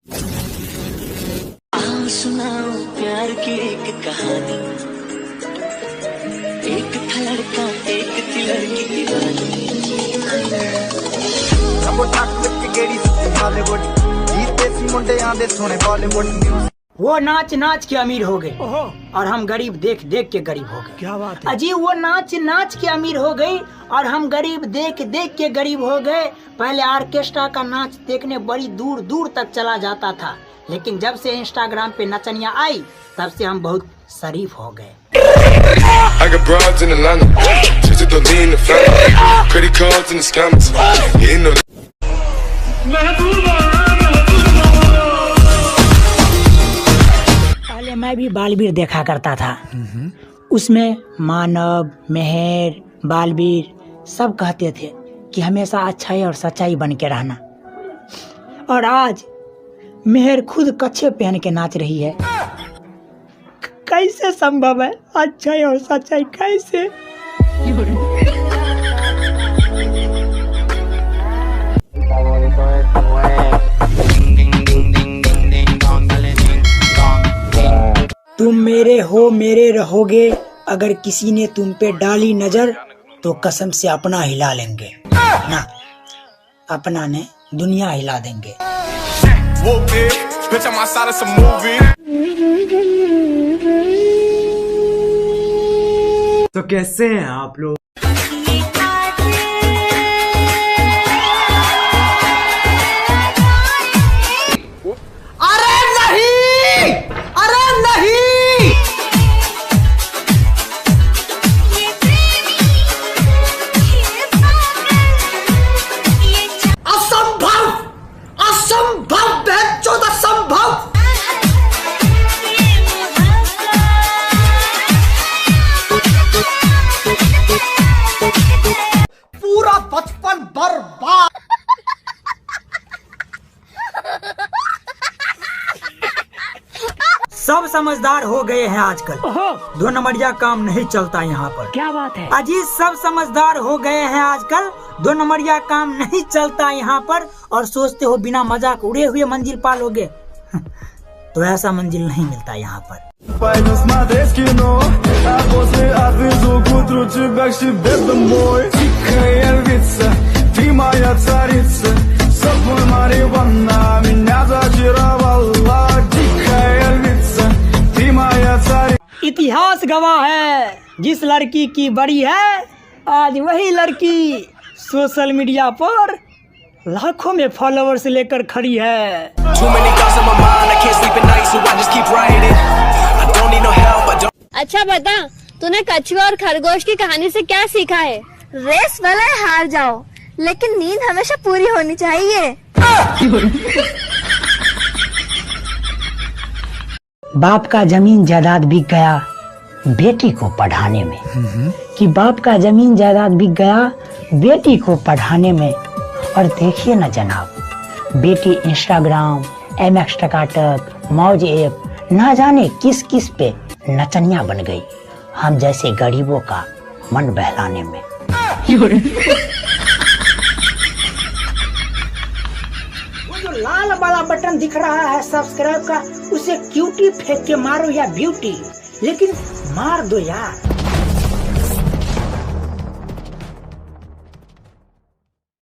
आओ सुनाओ प्यार की एक कहानी, एक था लड़का एक थी लड़की दीवानी। वो नाच नाच के अमीर हो गए और हम गरीब देख देख के गरीब हो गए। क्या बात है? अजी वो नाच नाच के अमीर हो गई और हम गरीब देख देख के गरीब हो गए। पहले ऑर्केस्ट्रा का नाच देखने बड़ी दूर दूर तक चला जाता था, लेकिन जब से इंस्टाग्राम पे नचनिया आई तब से हम बहुत शरीफ हो गए। I got broads in Atlanta, just to lean the family, credit cards and the scammers, you know. पहले मैं भी बालवीर देखा करता था, उसमें मानव, मेहर, बालवीर सब कहते थे कि हमेशा अच्छाई और सच्चाई बन के रहना। और आज मेहर खुद कच्छे पहन के नाच रही है। कैसे संभव है अच्छाई और सच्चाई कैसे? तुम मेरे हो मेरे रहोगे, अगर किसी ने तुम पे डाली नजर तो कसम से अपना हिला लेंगे ना, अपना ने दुनिया हिला देंगे। तो कैसे हैं आप लोग? अरे नहीं, अरे नहीं, असंभव, असंभव, बेचौद असंभव। पूरा बचपन बर्बाद। सब समझदार हो गए हैं आजकल, दो नंबरिया काम नहीं चलता यहाँ पर। क्या बात है? अजीज सब समझदार हो गए हैं आजकल, दो नंबरिया काम नहीं चलता यहाँ पर। और सोचते हो बिना मजाक उड़े हुए मंजिल पालोगे, तो ऐसा मंजिल नहीं मिलता यहाँ पर। इतिहास गवाह है, जिस लड़की की बड़ी है आज वही लड़की सोशल मीडिया पर लाखों में फॉलोअर्स लेकर खड़ी है। अच्छा बता, तूने कछुआ और खरगोश की कहानी से क्या सीखा है? रेस वाला हार जाओ, लेकिन नींद हमेशा पूरी होनी चाहिए। बाप का जमीन जायदाद बिक गया बेटी को पढ़ाने में, कि बाप का जमीन जायदाद बिक गया बेटी को पढ़ाने में। और देखिए ना जनाब, बेटी इंस्टाग्राम, MX टकाटक, मौज ऐप, ना जाने किस किस पे नचनिया बन गई, हम जैसे गरीबों का मन बहलाने में। वो जो लाल वाला बटन दिख रहा है सब्सक्राइब का, उसे क्यूटी फेंक के मारो या ब्यूटी, लेकिन मार दो यार।